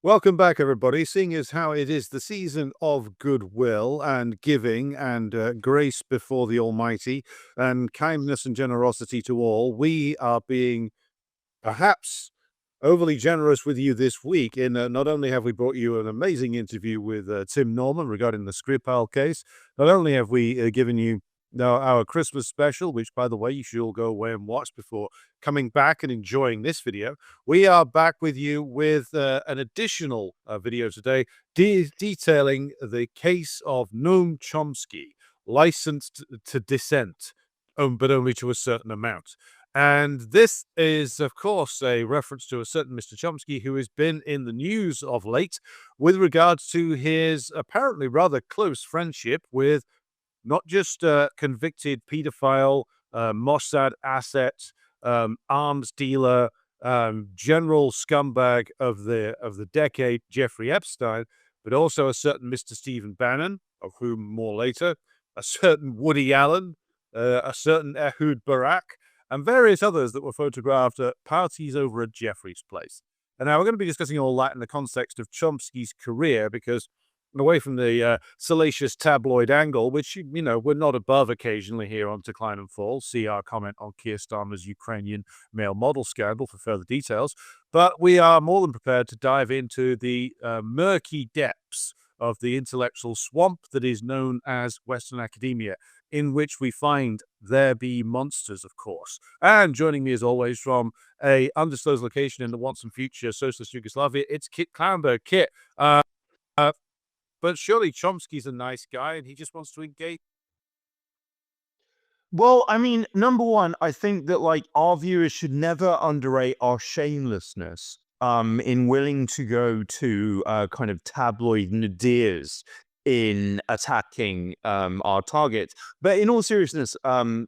Welcome back, everybody. Seeing as how it is the season of goodwill and giving and grace before the Almighty and kindness and generosity to all, we are being perhaps overly generous with you this week. In not only have we brought you an amazing interview with Tim Norman regarding the Skripal case, not only have we given you our Christmas special, which, by the way, you should all go away and watch before coming back and enjoying this video. We are back with you with an additional video today detailing the case of Noam Chomsky, licensed to dissent, but only to a certain amount. And this is, of course, a reference to a certain Mr. Chomsky who has been in the news of late with regards to his apparently rather close friendship with not just convicted pedophile, Mossad asset, arms dealer, general scumbag of the decade, Jeffrey Epstein, but also a certain Mr. Stephen Bannon, of whom more later, a certain Woody Allen, a certain Ehud Barak, and various others that were photographed at parties over at Jeffrey's place. And now we're going to be discussing all that in the context of Chomsky's career, because away from the salacious tabloid angle, which, you know, we're not above occasionally here on Decline and Fall. See our comment on Keir Starmer's Ukrainian male model scandal for further details. But we are more than prepared to dive into the murky depths of the intellectual swamp that is known as Western academia, in which we find there be monsters, of course. And joining me, as always, from a undisclosed location in the once and future socialist Yugoslavia, it's Kit Clownberg. Kit, uh, but surely Chomsky's a nice guy and he just wants to engage. Well, I mean, number one, I think that our viewers should never underrate our shamelessness in willing to go to kind of tabloid nadirs in attacking our targets. But in all seriousness, Noam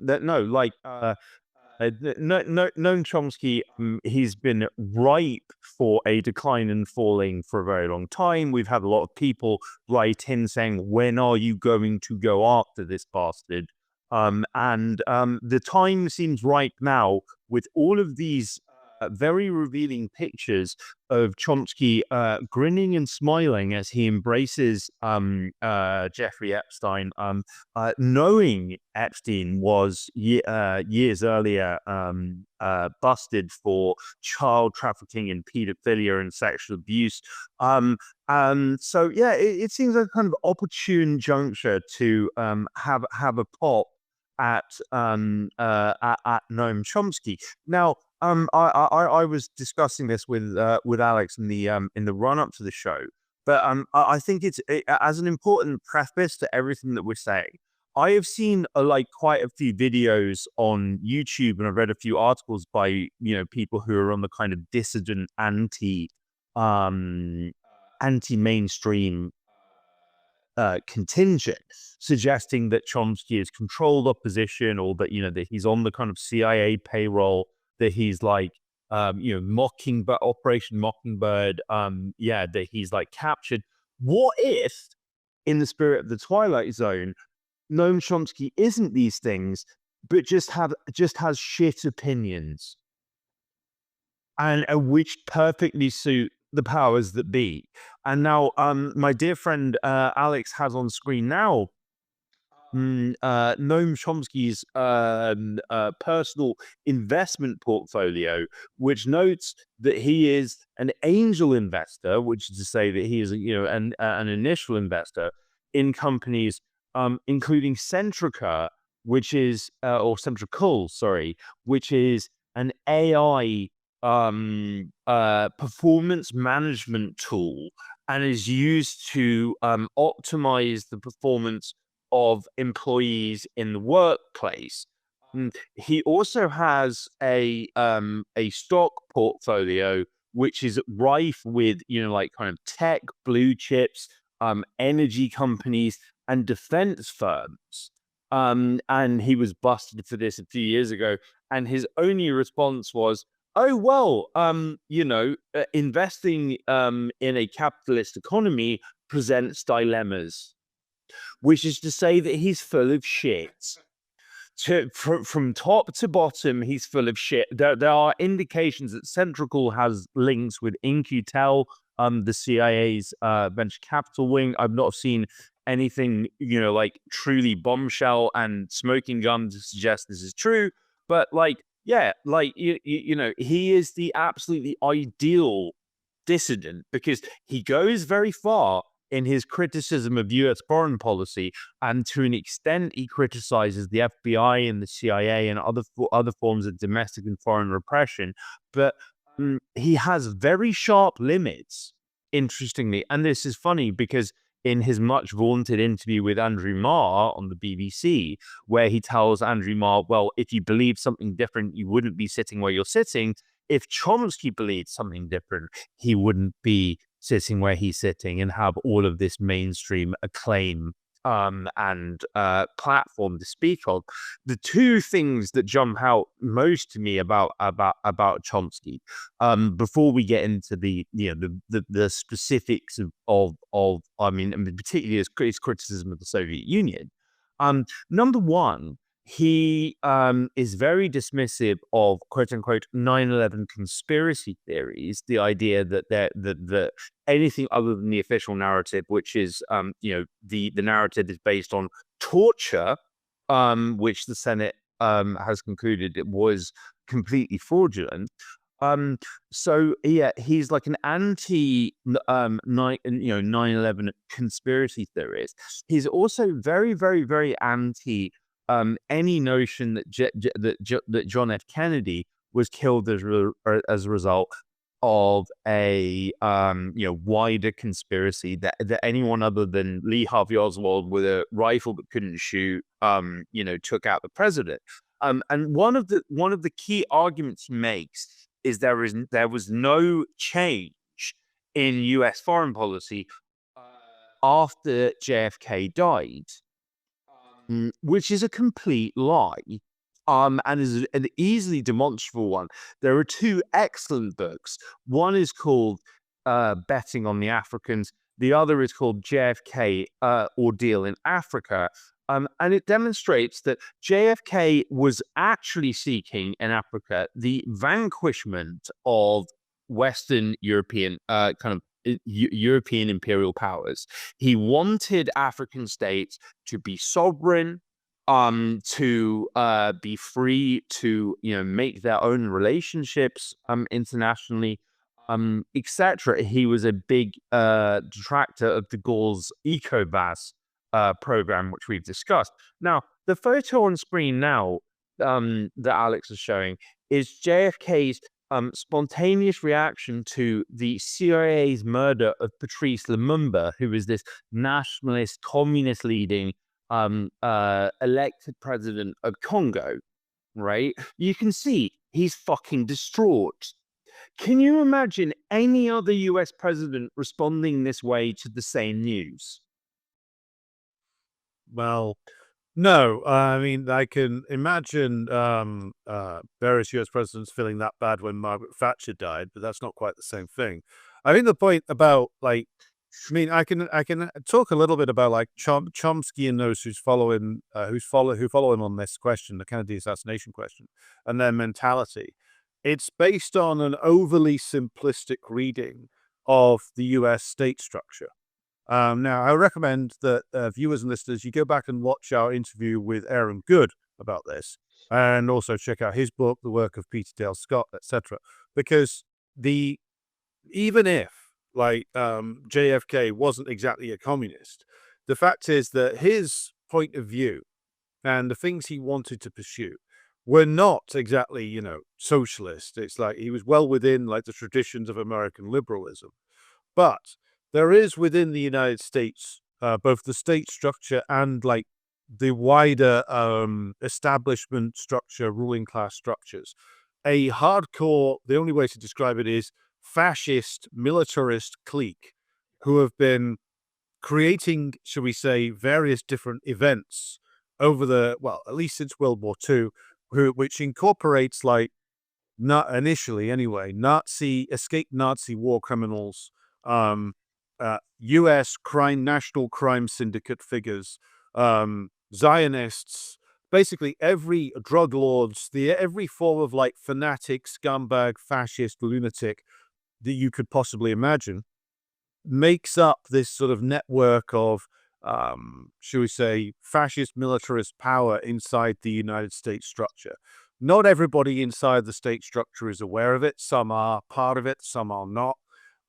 Chomsky, he's been ripe for a decline and falling for a very long time. We've had a lot of people write in saying, when are you going to go after this bastard? The time seems right now with all of these very revealing pictures of Chomsky grinning and smiling as he embraces Jeffrey Epstein, knowing Epstein was years earlier busted for child trafficking and pedophilia and sexual abuse. So yeah, it seems like a kind of opportune juncture to have a pop at Noam Chomsky. Now, I was discussing this with Alex in the run up to the show, but I think it's as an important preface to everything that we're saying. I have seen quite a few videos on YouTube, and I've read a few articles by people who are on the kind of dissident anti-mainstream contingent, suggesting that Chomsky is controlled opposition, or that that he's on the kind of CIA payroll, that he's Operation Mockingbird, that he's captured. What if, in the spirit of the Twilight Zone, Noam Chomsky isn't these things, but just has shit opinions, and which perfectly suit the powers that be? And now, my dear friend Alex has on screen now Noam Chomsky's personal investment portfolio, which notes that he is an angel investor, which is to say that he is an initial investor in companies including Centrica, which is or Centrical, sorry, which is an AI performance management tool, and is used to optimize the performance of employees in the workplace. He also has a stock portfolio which is rife with kind of tech, blue chips, energy companies, and defense firms. And he was busted for this a few years ago, and his only response was, "Oh well, investing in a capitalist economy presents dilemmas," which is to say that he's full of shit. From top to bottom, he's full of shit. There are indications that Centrical has links with In-Q-Tel, the CIA's venture capital wing. I've not seen anything, like truly bombshell and smoking gun to suggest this is true. But like, yeah, like he is the absolutely ideal dissident because he goes very far in his criticism of US foreign policy, and to an extent, he criticizes the FBI and the CIA and other forms of domestic and foreign repression. But he has very sharp limits, interestingly. And this is funny because in his much vaunted interview with Andrew Marr on the BBC, where he tells Andrew Marr, well, if you believe something different, you wouldn't be sitting where you're sitting. If Chomsky believed something different, he wouldn't be sitting where he's sitting and have all of this mainstream acclaim and platform to speak of. The two things that jump out most to me about Chomsky, before we get into the specifics of I mean, particularly his criticism of the Soviet Union. Number one, he is very dismissive of quote unquote 9/11 conspiracy theories, the idea that that anything other than the official narrative, which is the narrative is based on torture, which the Senate has concluded it was completely fraudulent. So yeah, he's like an anti 9/11 conspiracy theorist. He's also very, very, very anti any notion that John F. Kennedy was killed as a result of a wider conspiracy that anyone other than Lee Harvey Oswald with a rifle that couldn't shoot took out the president. And one of the key arguments he makes is there was no change in US foreign policy after JFK died. Which is a complete lie, and is an easily demonstrable one. There are two excellent books. One is called Betting on the Africans. The other is called JFK Ordeal in Africa. And it demonstrates that JFK was actually seeking in Africa the vanquishment of Western European European imperial powers. He wanted African states to be sovereign, to be free to make their own relationships internationally, etc. He was a big detractor of de Gaulle's ECOWAS program, which we've discussed. Now, the photo on screen now that Alex is showing is JFK's spontaneous reaction to the CIA's murder of Patrice Lumumba, who was this nationalist, communist-leading elected president of Congo, right? You can see he's fucking distraught. Can you imagine any other US president responding this way to the same news? Well, no, I mean, I can imagine various US presidents feeling that bad when Margaret Thatcher died, but that's not quite the same thing. I think the point about I mean, I can talk a little bit about like Chomsky and those who follow him on this question, the Kennedy assassination question, and their mentality. It's based on an overly simplistic reading of the US state structure. Now, I recommend that viewers and listeners, you go back and watch our interview with Aaron Good about this, and also check out his book, the work of Peter Dale Scott, etc. Because even if JFK wasn't exactly a communist, the fact is that his point of view and the things he wanted to pursue were not exactly, socialist. It's like he was well within the traditions of American liberalism, but there is within the United States, both the state structure and the wider establishment structure, ruling class structures, a hardcore, the only way to describe it is fascist, militarist clique who have been creating, shall we say, various different events over at least since World War II, which incorporates not initially anyway, escaped Nazi war criminals, U.S. national crime syndicate figures, Zionists, basically every drug lords, every form of fanatic, scumbag, fascist, lunatic that you could possibly imagine. makes up this sort of network of, should we say, fascist militarist power inside the United States structure. Not everybody inside the state structure is aware of it. Some are part of it, some are not.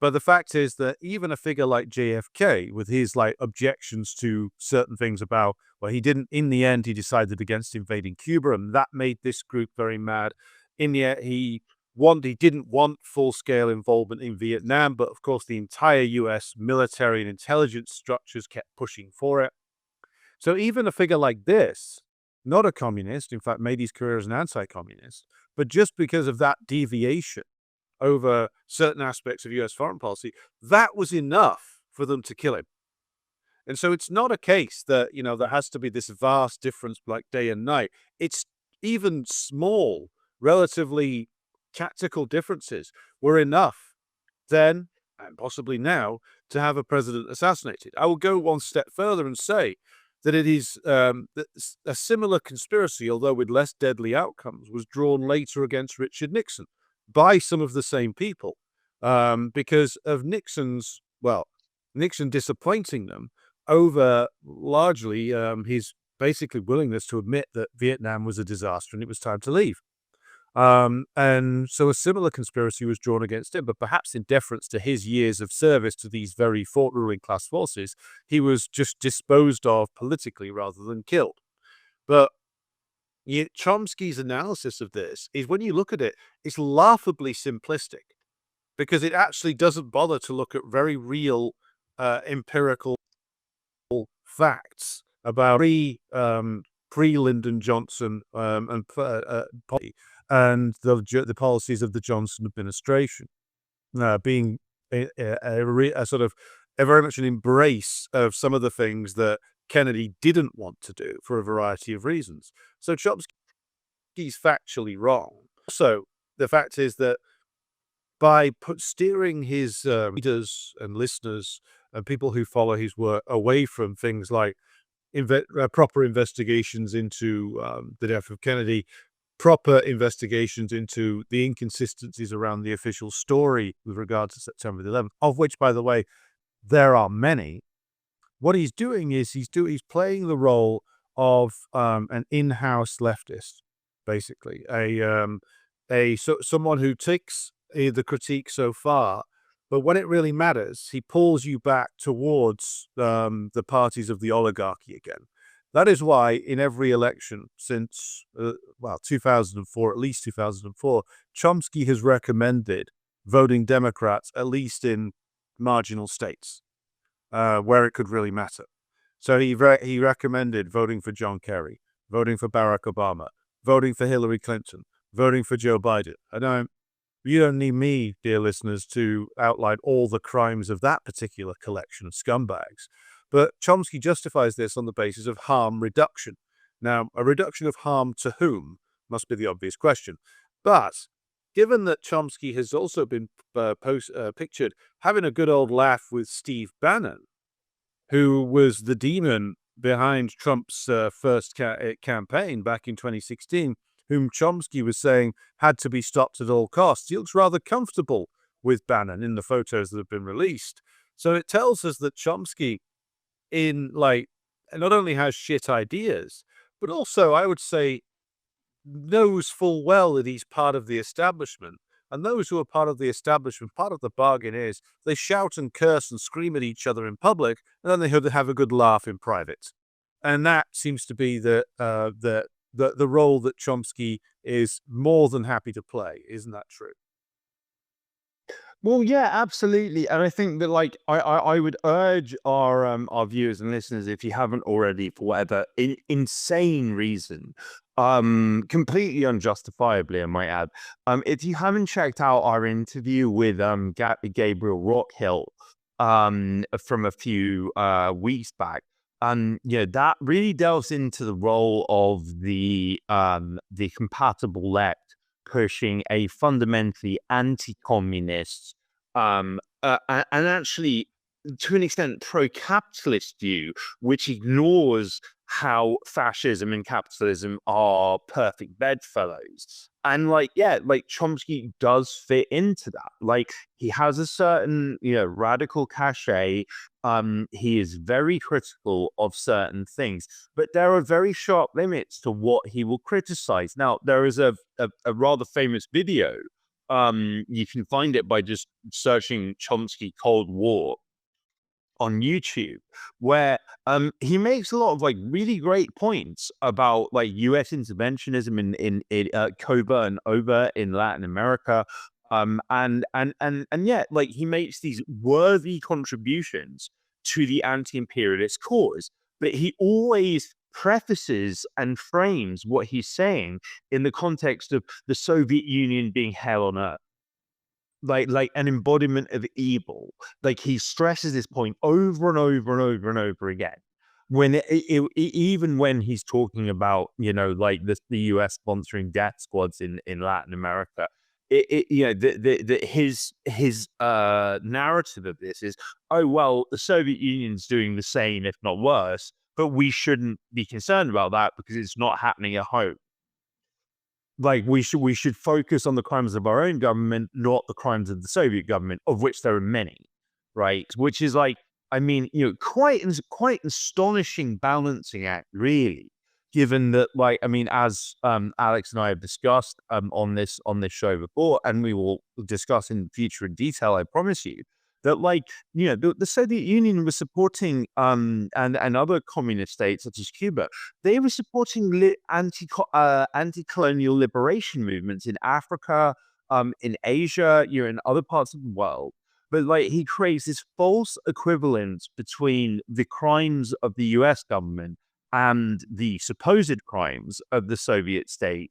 But the fact is that even a figure like JFK, with his like objections to certain things about, well, he didn't, in the end, he decided against invading Cuba, and that made this group very mad. In the end, he didn't want full-scale involvement in Vietnam, but of course the entire US military and intelligence structures kept pushing for it. So even a figure like this, not a communist, in fact, made his career as an anti-communist, but just because of that deviation over certain aspects of US foreign policy, that was enough for them to kill him. And so it's not a case that, there has to be this vast difference like day and night. It's even small, relatively tactical differences were enough then, and possibly now, to have a president assassinated. I will go one step further and say that it is a similar conspiracy, although with less deadly outcomes, was drawn later against Richard Nixon by some of the same people, because of Nixon disappointing them over largely his basically willingness to admit that Vietnam was a disaster and it was time to leave. And so a similar conspiracy was drawn against him, but perhaps in deference to his years of service to these very ruling class forces, he was just disposed of politically rather than killed. But Chomsky's analysis of this is, when you look at it, it's laughably simplistic because it actually doesn't bother to look at very real empirical facts about pre-Lyndon Johnson and the policies of the Johnson administration, being a sort of very much an embrace of some of the things that Kennedy didn't want to do for a variety of reasons. So Chomsky's factually wrong. Also, the fact is that by steering his readers and listeners and people who follow his work away from things like proper investigations into the death of Kennedy, proper investigations into the inconsistencies around the official story with regard to September the 11th, of which, by the way, there are many. What he's doing is he's playing the role of an in-house leftist, basically, someone who takes the critique so far, but when it really matters, he pulls you back towards the parties of the oligarchy again. That is why in every election since 2004, at least 2004, Chomsky has recommended voting Democrats, at least in marginal states where it could really matter. So he recommended voting for John Kerry, voting for Barack Obama, voting for Hillary Clinton, voting for Joe Biden. You don't need me, dear listeners, to outline all the crimes of that particular collection of scumbags. But Chomsky justifies this on the basis of harm reduction. Now, a reduction of harm to whom must be the obvious question. But given that Chomsky has also been pictured having a good old laugh with Steve Bannon, who was the demon behind Trump's first campaign back in 2016, whom Chomsky was saying had to be stopped at all costs, he looks rather comfortable with Bannon in the photos that have been released. So it tells us that Chomsky not only has shit ideas, but also, I would say, knows full well that he's part of the establishment. And those who are part of the establishment, part of the bargain is they shout and curse and scream at each other in public, and then they have a good laugh in private. And that seems to be the role that Chomsky is more than happy to play. Isn't that true? Well, yeah, absolutely. And I think that, like, I would urge our viewers and listeners, if you haven't already, for whatever insane reason, completely unjustifiably, I might add, if you haven't checked out our interview with Gabriel Rockhill from a few weeks back, that really delves into the role of the compatible left pushing a fundamentally anti-communist and actually, to an extent, pro-capitalist view, which ignores how fascism and capitalism are perfect bedfellows. And like, yeah, like Chomsky does fit into that. Like he has a certain, radical cachet. He is very critical of certain things, but there are very sharp limits to what he will criticize. Now, there is a rather famous video. You can find it by just searching Chomsky Cold War on YouTube, where he makes a lot of like really great points about like U.S. interventionism in covert and overt in Latin America, and yet like he makes these worthy contributions to the anti-imperialist cause, but he always prefaces and frames what he's saying in the context of the Soviet Union being hell on earth, like an embodiment of evil. Like he stresses this point over and over and over and over again. When even when he's talking about like the U.S. sponsoring death squads in Latin America, his narrative of this is, oh well, the Soviet Union's doing the same if not worse, but we shouldn't be concerned about that because it's not happening at home. Like we should focus on the crimes of our own government, not the crimes of the Soviet government, of which there are many, right? Which is like, I mean, quite astonishing balancing act, really, given that, like, I mean, as Alex and I have discussed on this show before, and we will discuss in future in detail, I promise you, that like the Soviet Union was supporting and other communist states such as Cuba, they were supporting anti-colonial liberation movements in Africa, in Asia, in other parts of the world. But like he creates this false equivalence between the crimes of the U.S. government and the supposed crimes of the Soviet state,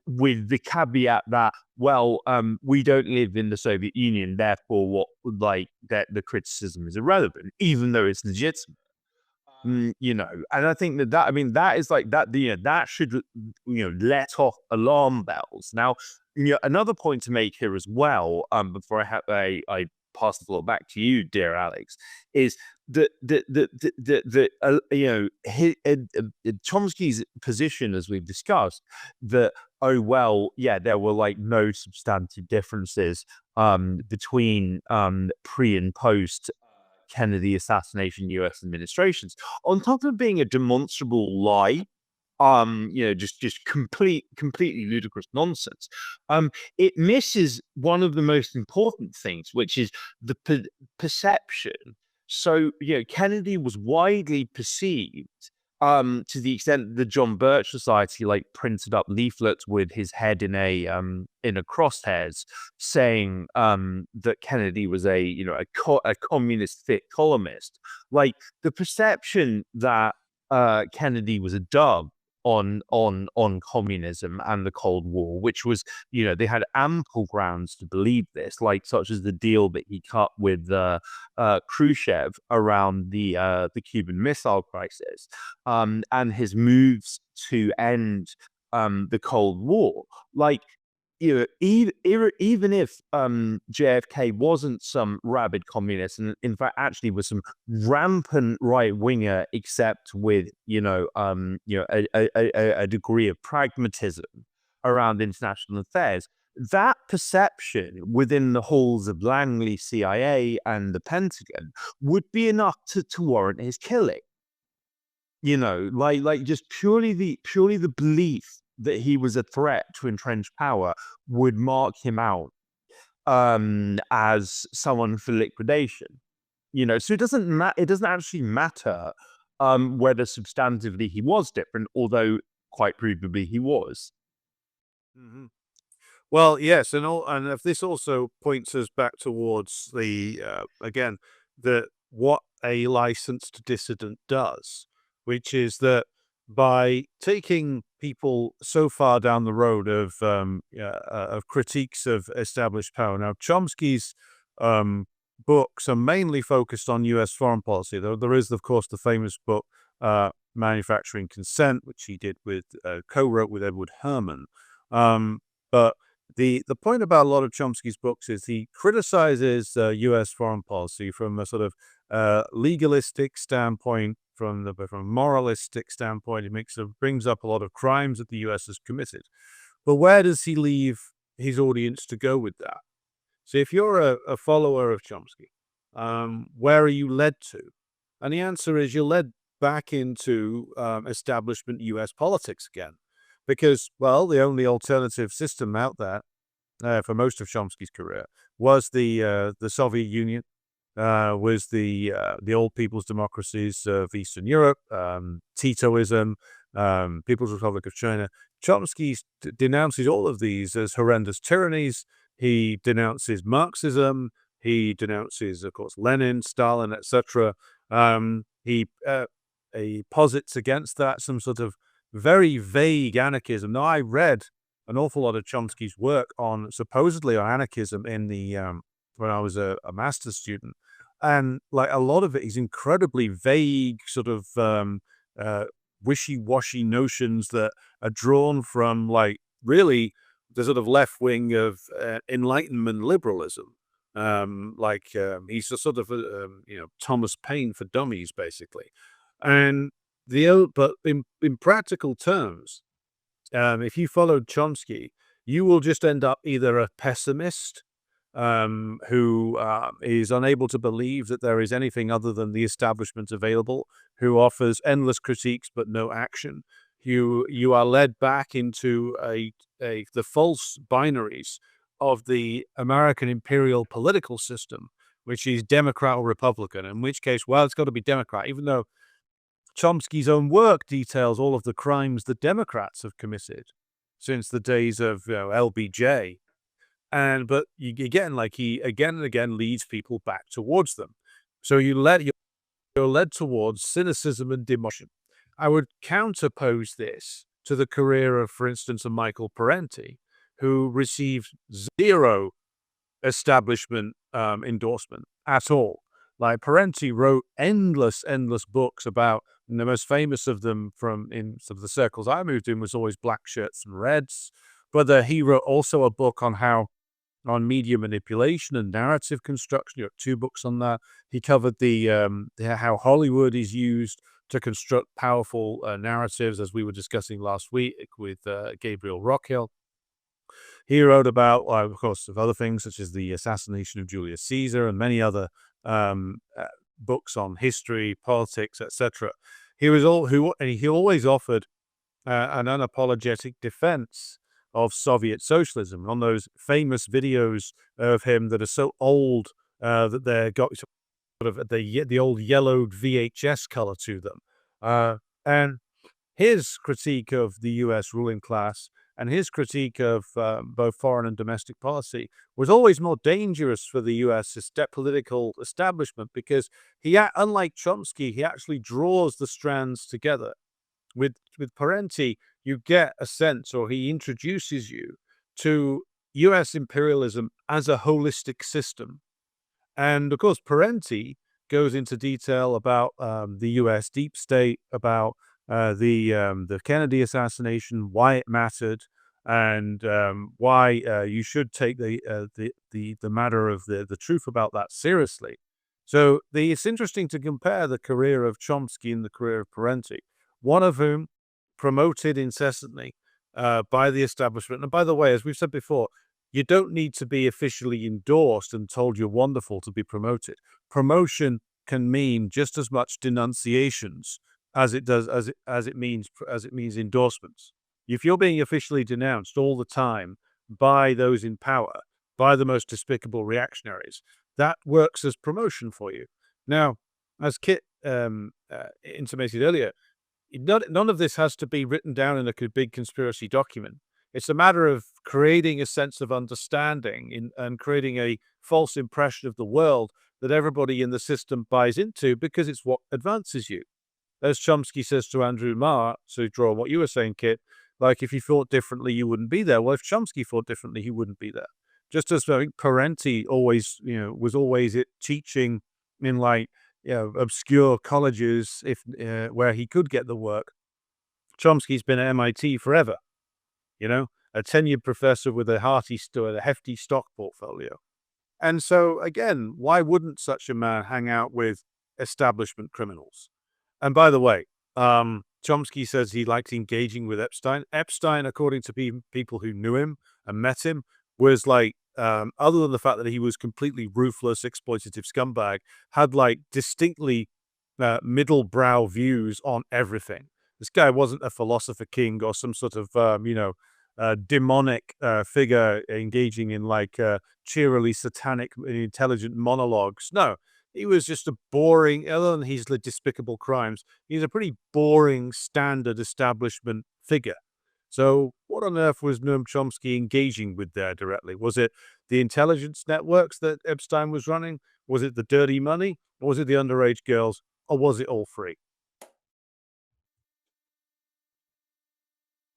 with the caveat that, well, we don't live in the Soviet Union, therefore, like that the criticism is irrelevant, even though it's legitimate. And I think I mean, that is like that, that should, let off alarm bells. Now, another point to make here as well, before I pass the floor back to you, dear Alex, is Chomsky's position, as we've discussed, that, oh well, yeah, there were like no substantive differences between pre and post Kennedy assassination U.S. administrations, on top of being a demonstrable lie, just completely ludicrous nonsense. It misses one of the most important things, which is the perception. So, Kennedy was widely perceived, to the extent that the John Birch Society like printed up leaflets with his head in a crosshairs, saying that Kennedy was a communist fit columnist. Like the perception that Kennedy was a dub on communism and the Cold War, which was, they had ample grounds to believe this, like such as the deal that he cut with Khrushchev around the Cuban Missile Crisis, and his moves to end the Cold War. Like, even if JFK wasn't some rabid communist, and in fact actually was some rampant right winger, except with a degree of pragmatism around international affairs, that perception within the halls of Langley CIA and the Pentagon would be enough to warrant his killing. Like just purely the belief that he was a threat to entrenched power would mark him out as someone for liquidation. So it doesn't actually matter whether substantively he was different, although quite provably he was. Mm-hmm. Well, yes, and if this also points us back towards the again that what a licensed dissident does, which is that by taking people so far down the road of critiques of established power. Now, Chomsky's books are mainly focused on U.S. foreign policy. There is, of course, the famous book Manufacturing Consent, which he did with co-wrote with Edward Herman. But the point about a lot of Chomsky's books is he criticizes U.S. foreign policy from a sort of legalistic standpoint, from a moralistic standpoint. He brings up a lot of crimes that the U.S. has committed. But where does he leave his audience to go with that? So if you're a follower of Chomsky, where are you led to? And the answer is you're led back into establishment US politics again. Because, well, the only alternative system out there for most of Chomsky's career was the Soviet Union, was the old people's democracies of Eastern Europe, Titoism, People's Republic of China. Chomsky denounces all of these as horrendous tyrannies. He denounces Marxism. He denounces, of course, Lenin, Stalin, etc. He posits against that some sort of very vague anarchism. Now, I read an awful lot of Chomsky's work on supposedly on anarchism in the when I was a master's student, and like a lot of it is incredibly vague, sort of wishy-washy notions that are drawn from like really the sort of left wing of Enlightenment liberalism. He's a sort of Thomas Paine for dummies, basically. And but in practical terms, if you followed Chomsky, you will just end up either a pessimist who is unable to believe that there is anything other than the establishment available, who offers endless critiques but no action. You are led back into the false binaries of the American imperial political system, which is Democrat or Republican, in which case, well, it's got to be Democrat, even though Chomsky's own work details all of the crimes the Democrats have committed since the days of LBJ. But you again, like he again and again leads people back towards them. So you're led towards cynicism and demotion. I would counterpose this to the career of, for instance, a Michael Parenti, who received zero establishment endorsement at all. Like Parenti wrote endless books about, and the most famous of them from in some of the circles I moved in was always Black Shirts and Reds. But he wrote also a book on media manipulation and narrative construction. He wrote 2 books on that. He covered the how Hollywood is used to construct powerful narratives, as we were discussing last week with Gabriel Rockhill. He wrote about, of course, of other things such as the assassination of Julius Caesar and many other books on history, politics, etc. He always offered an unapologetic defense of Soviet socialism. On those famous videos of him that are so old that they've got sort of the old yellowed VHS color to them, and his critique of the U.S. ruling class and his critique of both foreign and domestic policy was always more dangerous for the U.S. political establishment because unlike Chomsky, he actually draws the strands together. With Parenti, you get a sense, or he introduces you to U.S. imperialism as a holistic system. And of course, Parenti goes into detail about the U.S. deep state, about the Kennedy assassination, why it mattered, and why you should take the matter of the truth about that seriously. So it's interesting to compare the career of Chomsky and the career of Parenti, one of whom promoted incessantly by the establishment. And by the way, as we've said before, you don't need to be officially endorsed and told you're wonderful to be promoted. Promotion can mean just as much denunciations as it means endorsements. If you're being officially denounced all the time by those in power, by the most despicable reactionaries, that works as promotion for you. Now, as Kit intimated earlier, none of this has to be written down in a big conspiracy document. It's a matter of creating a sense of understanding and creating a false impression of the world that everybody in the system buys into because it's what advances you. As Chomsky says to Andrew Marr, to draw on what you were saying, Kit, like if you thought differently, you wouldn't be there. Well, if Chomsky thought differently, he wouldn't be there. Just as I think Parenti always, was always teaching in obscure colleges where he could get the work. Chomsky's been at MIT forever, a tenured professor with a hefty stock portfolio. And so again, why wouldn't such a man hang out with establishment criminals? And by the way, Chomsky says he liked engaging with Epstein. Epstein, according to people who knew him and met him, was like, other than the fact that he was completely ruthless, exploitative scumbag, had like distinctly middle brow views on everything. This guy wasn't a philosopher king or some sort of, demonic figure engaging in like cheerily satanic, intelligent monologues. No, he was just a boring, other than his despicable crimes, he's a pretty boring, standard establishment figure. So what on earth was Noam Chomsky engaging with there directly? Was it the intelligence networks that Epstein was running? Was it the dirty money? Or was it the underage girls? Or was it all three?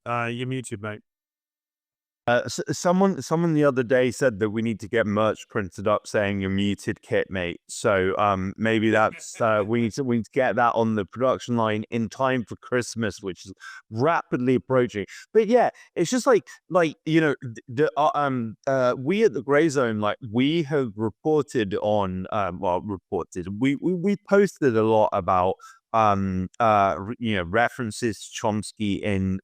You're muted, mate. Someone the other day said that we need to get merch printed up saying "you're muted, Kit, mate." So maybe that's we need to get that on the production line in time for Christmas, which is rapidly approaching. But yeah, it's just like you know, we at the Grey Zone, like we have reported on we posted a lot about references to Chomsky in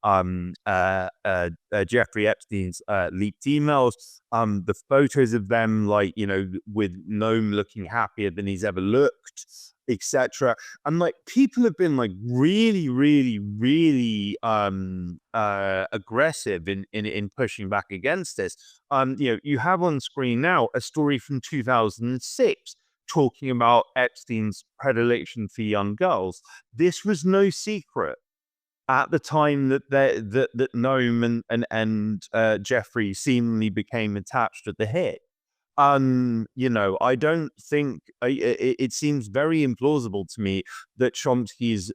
Jeffrey Epstein's leaked emails, the photos of them, like, with Noam looking happier than he's ever looked, etc. And like people have been like really, really, really aggressive in pushing back against this. You have on screen now a story from 2006 talking about Epstein's predilection for young girls. This was no secret at the time that Noam and Jeffrey seemingly became attached at the hip. I don't think it seems very implausible to me that Chomsky's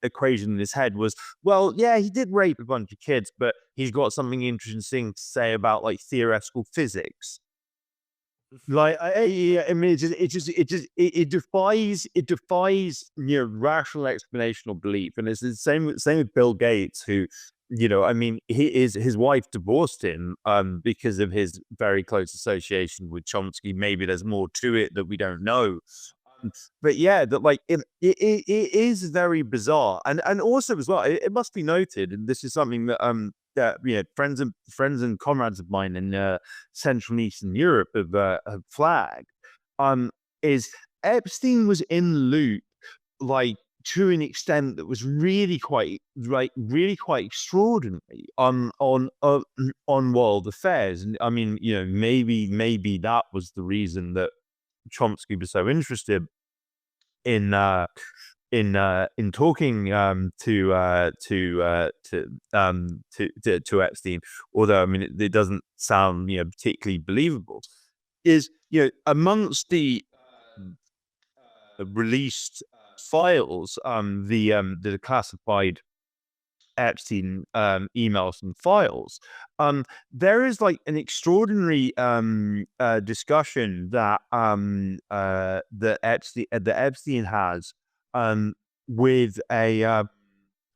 equation in his head was, well, yeah, he did rape a bunch of kids, but he's got something interesting to say about like theoretical physics. Like, I mean, it defies rational explanation or belief, and it's the same with Bill Gates, who, I mean, his wife divorced him because of his very close association with Chomsky. Maybe there's more to it that we don't know. But yeah, that like it is very bizarre, and also as well, it must be noted, and this is something that friends and comrades of mine in Central and Eastern Europe have flagged, is Epstein was in the loop, like, to an extent that was really quite extraordinary on world affairs. And I mean, maybe that was the reason that Chomsky was so interested in talking to Epstein, although I mean it doesn't sound particularly believable. Is amongst the released files, the classified Epstein emails and files, there is like an extraordinary discussion that Epstein has with a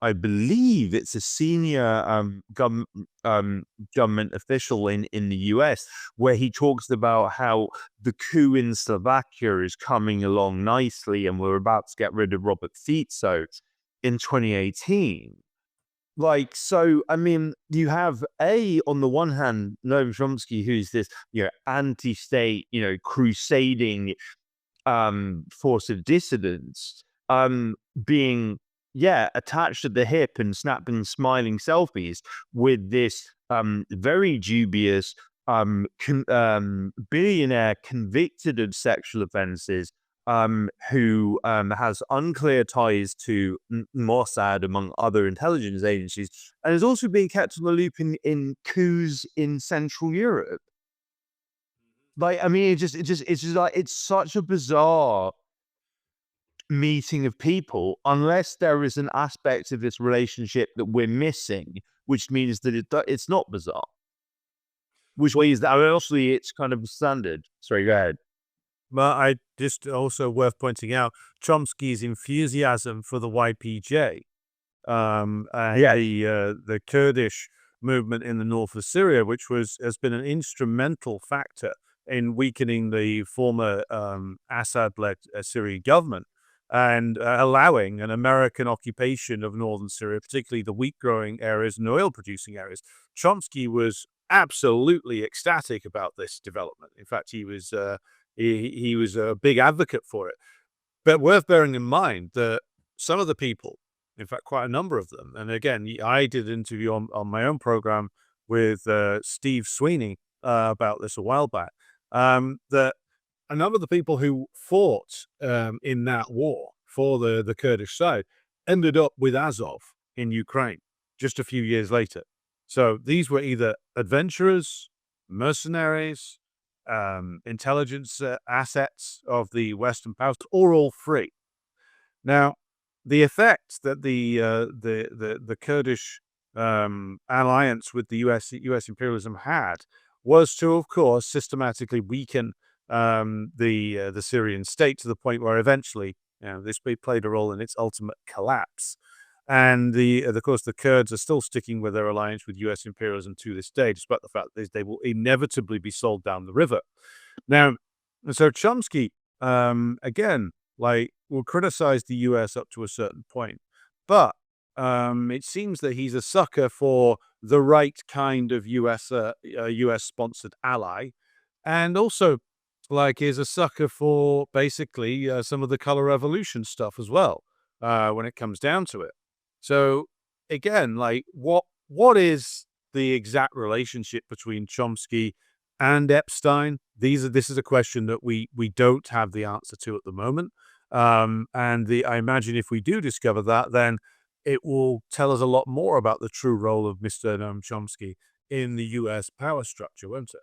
I believe it's a senior government official in the US, where he talks about how the coup in Slovakia is coming along nicely and we're about to get rid of Robert Fico in 2018. Like, so, I mean, you have on the one hand, Noam Chomsky, who's this, anti-state, crusading force of dissidents, being, attached at the hip and snapping smiling selfies with this very dubious billionaire convicted of sexual offenses, who has unclear ties to Mossad, among other intelligence agencies, and is also being kept on the loop in coups in Central Europe. Like, I mean, it's just like, it's such a bizarre meeting of people, unless there is an aspect of this relationship that we're missing, which means that it's not bizarre. Which way is that? Obviously, it's kind of standard. Sorry, go ahead. But I just also worth pointing out Chomsky's enthusiasm for the YPJ, the Kurdish movement in the north of Syria, which has been an instrumental factor in weakening the former Assad-led Syrian government. and allowing an American occupation of northern Syria, particularly the wheat-growing areas and oil-producing areas. Chomsky was absolutely ecstatic about this development. In fact, he was a big advocate for it. But worth bearing in mind that some of the people, in fact, quite a number of them, and again, I did an interview on my own program with Steve Sweeney about this a while back, that a number of the people who fought in that war for the Kurdish side ended up with Azov in Ukraine just a few years later. So these were either adventurers, mercenaries, intelligence assets of the Western powers, or all three. Now, the effect that the Kurdish alliance with the U.S. imperialism had was to, of course, systematically weaken the Syrian state to the point where eventually, this played a role in its ultimate collapse. And of course, the Kurds are still sticking with their alliance with U.S. imperialism to this day, despite the fact that they will inevitably be sold down the river. Now, so Chomsky, again, will criticize the U.S. up to a certain point, but it seems that he's a sucker for the right kind of U.S.-sponsored ally, and also is a sucker for basically some of the color revolution stuff as well when it comes down to it. So again, what is the exact relationship between Chomsky and Epstein? This is a question that we don't have the answer to at the moment. And I imagine if we do discover that, then it will tell us a lot more about the true role of Mr. Noam Chomsky in the U.S. power structure, won't it?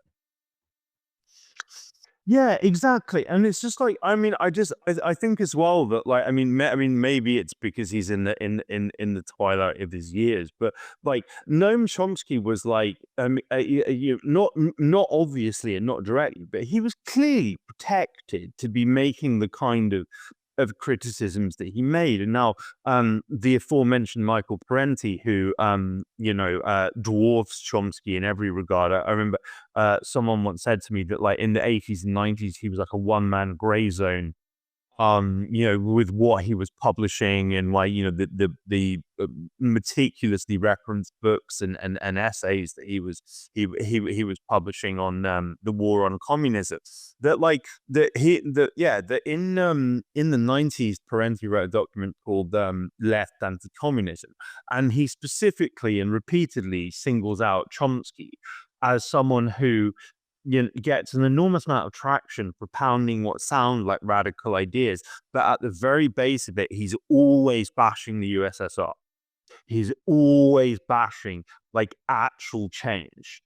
Yeah, exactly. And it's just like, I mean, I think as well that maybe it's because he's in the twilight of his years, but Noam Chomsky was not obviously and not directly, but he was clearly protected to be making the kind of criticisms that he made. And now the aforementioned Michael Parenti, who dwarfs Chomsky in every regard. I remember someone once said to me that in the 80s and 90s he was like a one-man gray zone, with what he was publishing and the meticulously referenced books and essays that he was publishing on the war on communism. That in the 90s, Parenti wrote a document called Left Anti-Communism, and he specifically and repeatedly singles out Chomsky as someone who gets an enormous amount of traction propounding what sound like radical ideas, but at the very base of it, he's always bashing the USSR. He's always bashing actual change.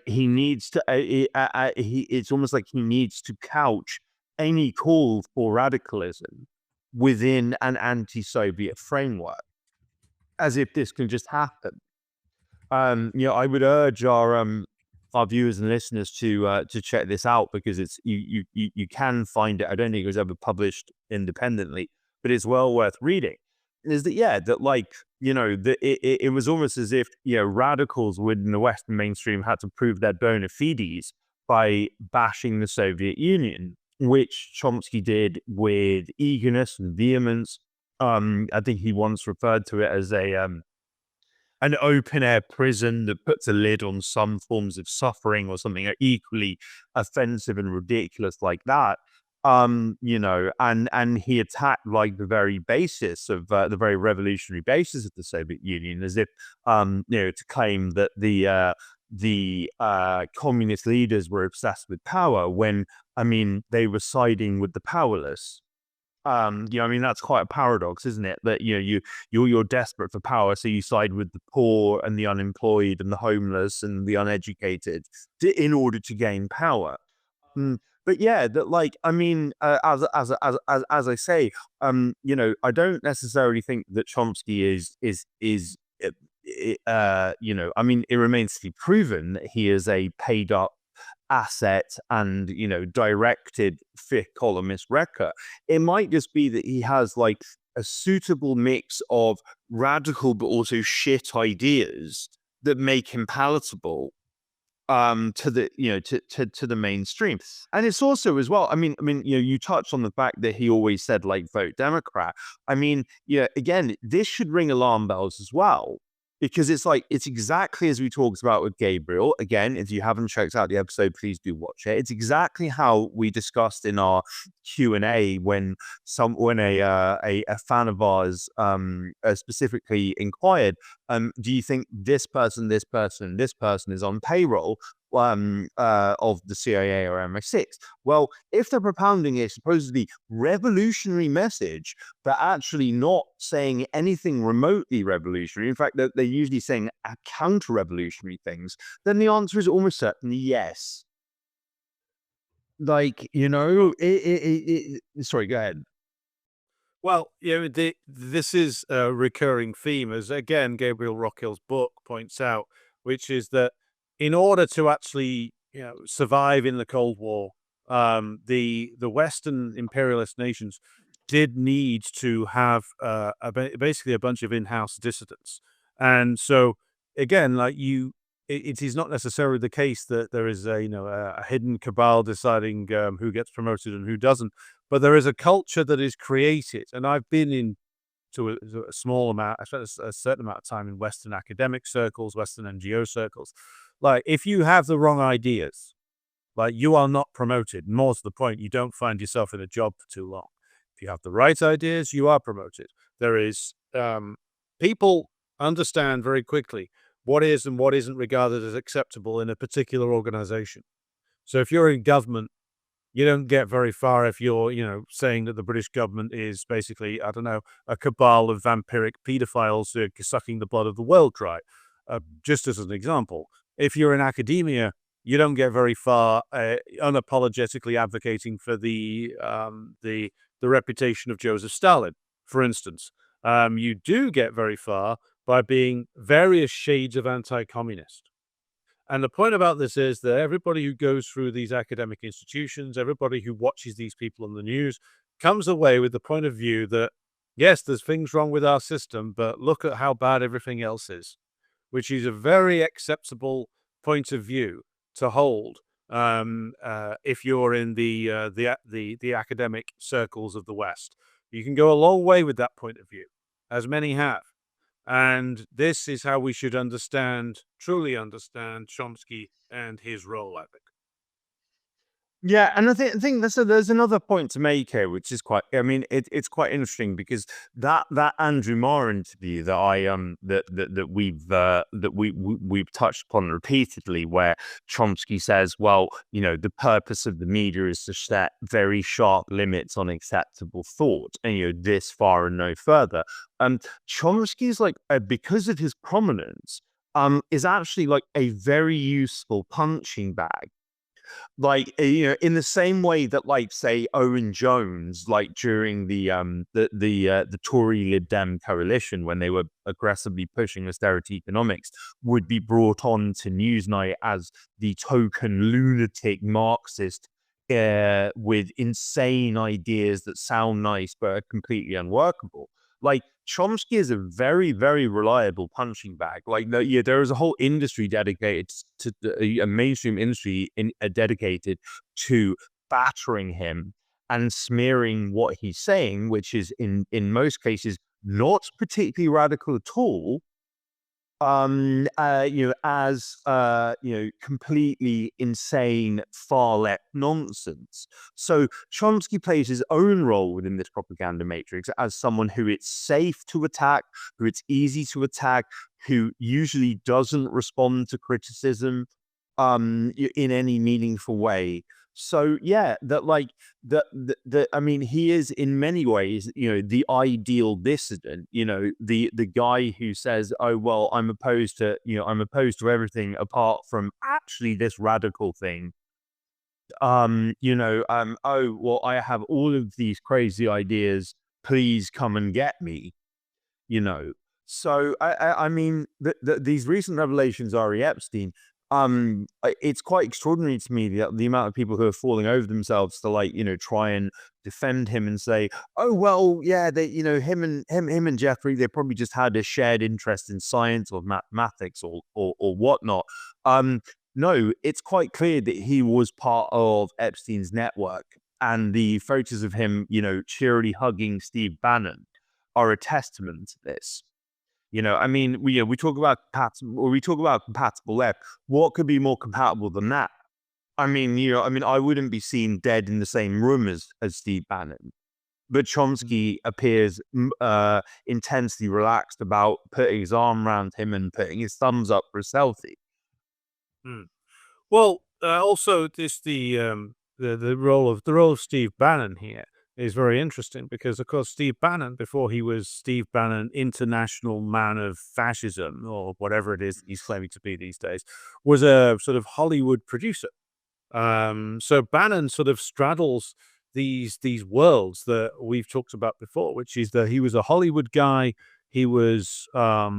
He needs to. It's almost like he needs to couch any call for radicalism within an anti-Soviet framework, as if this can just happen. I would urge our viewers and listeners to check this out, because it's you can find it. I don't think it was ever published independently, but it's well worth reading. Is that it was almost as if radicals within the Western mainstream had to prove their bona fides by bashing the Soviet Union, which Chomsky did with eagerness and vehemence. I think he once referred to it as an open-air prison that puts a lid on some forms of suffering, or something equally offensive and ridiculous like that. And he attacked the very basis of the very revolutionary basis of the Soviet Union, as if to claim that the communist leaders were obsessed with power, when they were siding with the powerless. That's quite a paradox, isn't it? That you're desperate for power, so you side with the poor and the unemployed and the homeless and the uneducated in order to gain power. But yeah, that as I say, I don't necessarily think that Chomsky is it remains to be proven that he is a paid up asset and directed fifth columnist wrecker. It might just be that he has a suitable mix of radical but also shit ideas that make him palatable to the to the mainstream. And it's also as well, you touched on the fact that he always said, like, vote Democrat. Again, this should ring alarm bells as well, because it's like, it's exactly as we talked about with Gabriel. Again, if you haven't checked out the episode, please do watch it. It's exactly how we discussed in our Q&A when a fan of ours specifically inquired, do you think this person, this person, this person is on payroll of the CIA or MI6? Well, if they're propounding a supposedly revolutionary message, but actually not saying anything remotely revolutionary, in fact, they're usually saying counter-revolutionary things, then the answer is almost certainly yes. Like, sorry, go ahead. Well, this is a recurring theme, as again Gabriel Rockhill's book points out, which is that in order to actually survive in the Cold War, the Western imperialist nations did need to have basically a bunch of in-house dissidents, and so again, like it is not necessarily the case that there is a hidden cabal deciding who gets promoted and who doesn't. But there is a culture that is created, and I've been in to a small amount. I spent a certain amount of time in Western academic circles, Western NGO circles. Like, if you have the wrong ideas, like, you are not promoted. More to the point, you don't find yourself in a job for too long. If you have the right ideas, you are promoted. There is people understand very quickly what is and what isn't regarded as acceptable in a particular organization. So if you're in government, you don't get very far if you're, saying that the British government is basically, I don't know, a cabal of vampiric pedophiles sucking the blood of the world dry. Just as an example, if you're in academia, you don't get very far unapologetically advocating for the reputation of Joseph Stalin, for instance. You do get very far by being various shades of anti-communist. And the point about this is that everybody who goes through these academic institutions, everybody who watches these people on the news, comes away with the point of view that, yes, there's things wrong with our system, but look at how bad everything else is, which is a very acceptable point of view to hold if you're in the academic circles of the West. You can go a long way with that point of view, as many have. And this is how we should truly understand Chomsky and his role, I think. Yeah, and I think there's another point to make here, which is quite. It's quite interesting because that Andrew Marr interview that we've touched upon repeatedly, where Chomsky says, well, the purpose of the media is to set very sharp limits on acceptable thought, and this far and no further. Chomsky's like, because of his prominence, is actually like a very useful punching bag. Like, in the same way that, like, say, Owen Jones, like during the Tory Lib Dem coalition, when they were aggressively pushing austerity economics, would be brought on to Newsnight as the token lunatic Marxist with insane ideas that sound nice but are completely unworkable. Like, Chomsky is a very, very reliable punching bag. Like, there is a whole industry dedicated to a mainstream industry dedicated to battering him and smearing what he's saying, which is in most cases not particularly radical at all. As completely insane far left nonsense. So Chomsky plays his own role within this propaganda matrix as someone who it's safe to attack, who it's easy to attack, who usually doesn't respond to criticism in any meaningful way. So yeah, he is in many ways, the ideal dissident, the guy who says, oh, well, I'm opposed to everything apart from actually this radical thing. Oh, well, I have all of these crazy ideas. Please come and get me, So these recent revelations, Jeffrey Epstein, it's quite extraordinary to me the amount of people who are falling over themselves to try and defend him and say, oh, well, yeah, they, him and Jeffrey, they probably just had a shared interest in science or mathematics or whatnot. no, it's quite clear that he was part of Epstein's network. And the photos of him, cheerily hugging Steve Bannon are a testament to this. I mean, we talk about compatible left. What could be more compatible than that? I mean, I wouldn't be seen dead in the same room as Steve Bannon, but Chomsky appears intensely relaxed about putting his arm around him and putting his thumbs up for a selfie. Mm. Well, also the role of Steve Bannon here is very interesting because, of course, Steve Bannon, before he was Steve Bannon, international man of fascism or whatever it is he's claiming to be these days, was a sort of Hollywood producer. So Bannon sort of straddles these worlds that we've talked about before, which is that he was a Hollywood guy. He was I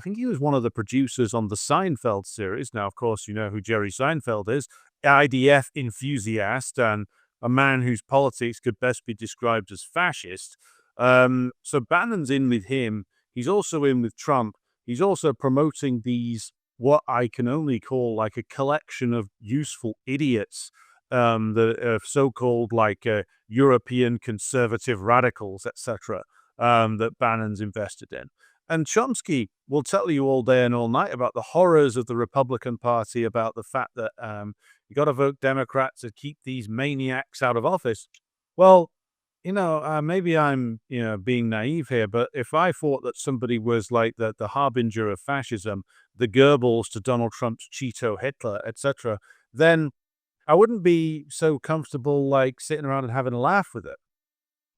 think he was one of the producers on the Seinfeld series. Now, of course, you know who Jerry Seinfeld is, IDF enthusiast and a man whose politics could best be described as fascist. So Bannon's in with him. He's also in with Trump. He's also promoting these what I can only call like a collection of useful idiots, the so-called like European conservative radicals, etc., that Bannon's invested in. And Chomsky will tell you all day and all night about the horrors of the Republican Party, about the fact that you got to vote Democrat to keep these maniacs out of office. Well, maybe I'm, being naive here, but if I thought that somebody was like the harbinger of fascism, the Goebbels to Donald Trump's Cheeto Hitler, etc., then I wouldn't be so comfortable like sitting around and having a laugh with it,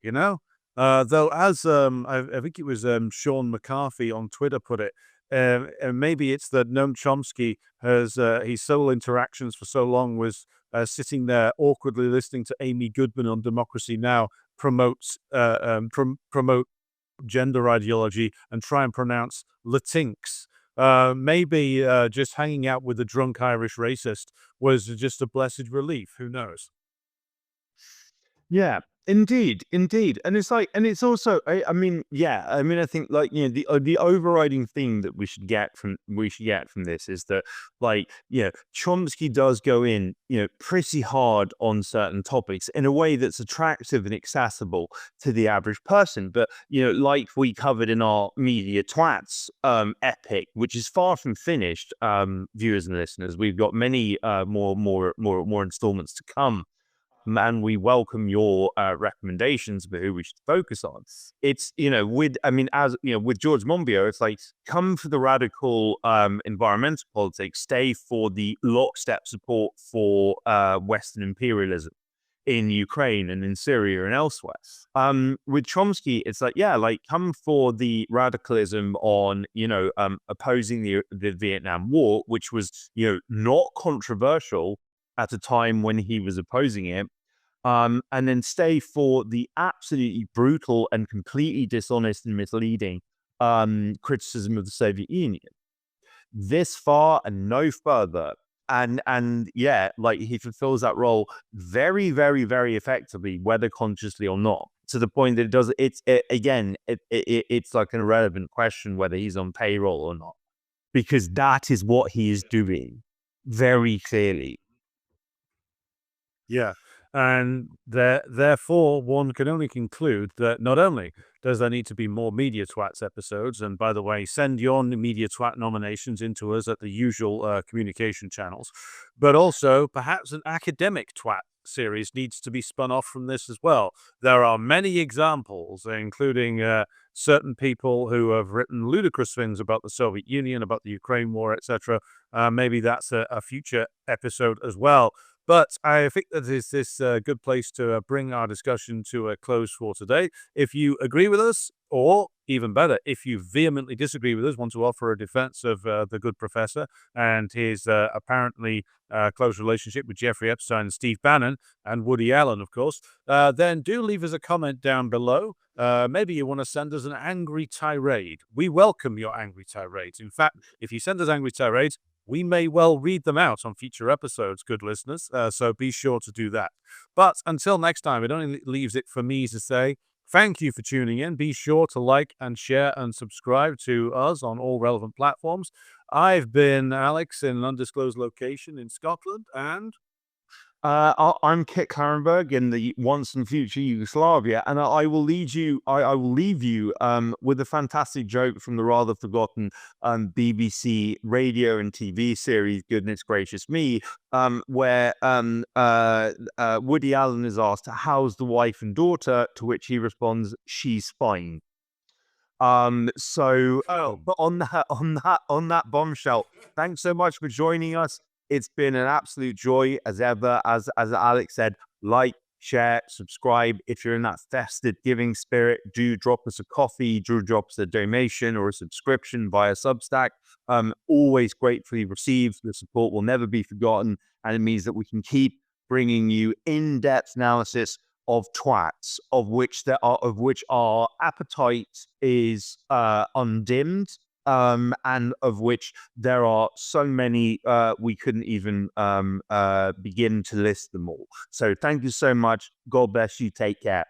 you know? Though, as I think it was Sean McCarthy on Twitter put it, and maybe it's that Noam Chomsky has his sole interactions for so long was sitting there awkwardly listening to Amy Goodman on Democracy Now promote gender ideology and try and pronounce Latinx. Maybe just hanging out with a drunk Irish racist was just a blessed relief. Who knows? Yeah, indeed, indeed. And it's like, and it's also, I mean, yeah, I mean, I think like, the overriding thing that we should get from this is that, like, Chomsky does go in, pretty hard on certain topics in a way that's attractive and accessible to the average person. But, like we covered in our media twats epic, which is far from finished, viewers and listeners, we've got many more installments to come, and we welcome your recommendations for who we should focus on. It's, with George Monbiot, it's like, come for the radical environmental politics, stay for the lockstep support for Western imperialism in Ukraine and in Syria and elsewhere. With Chomsky, it's like, yeah, like, come for the radicalism on, opposing the Vietnam War, which was, not controversial at a time when he was opposing it, and then stay for the absolutely brutal and completely dishonest and misleading criticism of the Soviet Union. This far and no further. And yeah, like, he fulfills that role very, very, very effectively, whether consciously or not. To the point that it's like an irrelevant question whether he's on payroll or not, because that is what he is doing very clearly. Yeah. And therefore, one can only conclude that not only does there need to be more Media Twats episodes, and by the way, send your Media Twat nominations into us at the usual communication channels, but also perhaps an academic twat series needs to be spun off from this as well. There are many examples, including certain people who have written ludicrous things about the Soviet Union, about the Ukraine war, etc. Maybe that's a future episode as well. But I think that is this good place to bring our discussion to a close for today. If you agree with us, or even better, if you vehemently disagree with us, want to offer a defense of the good professor and his apparently close relationship with Jeffrey Epstein and Steve Bannon and Woody Allen, of course, then do leave us a comment down below. Maybe you want to send us an angry tirade. We welcome your angry tirades. In fact, if you send us angry tirades, we may well read them out on future episodes, good listeners, so be sure to do that. But until next time, it only leaves it for me to say thank you for tuning in. Be sure to like and share and subscribe to us on all relevant platforms. I've been Alex in an undisclosed location in Scotland, and I'm Kit Clarenberg in the once and future Yugoslavia, and I will lead you. I will leave you with a fantastic joke from the rather forgotten BBC radio and TV series "Goodness Gracious Me," where Woody Allen is asked, "How's the wife and daughter?" To which he responds, "She's fine." But on that bombshell, thanks so much for joining us. It's been an absolute joy as ever. As Alex said, like, share, subscribe. If you're in that festive giving spirit, do drop us a coffee, do drop us a donation or a subscription via Substack. Always gratefully received. The support will never be forgotten, and it means that we can keep bringing you in-depth analysis of twats, of which our appetite is undimmed, and of which there are so many we couldn't even begin to list them all. So thank you so much. God bless you. Take care.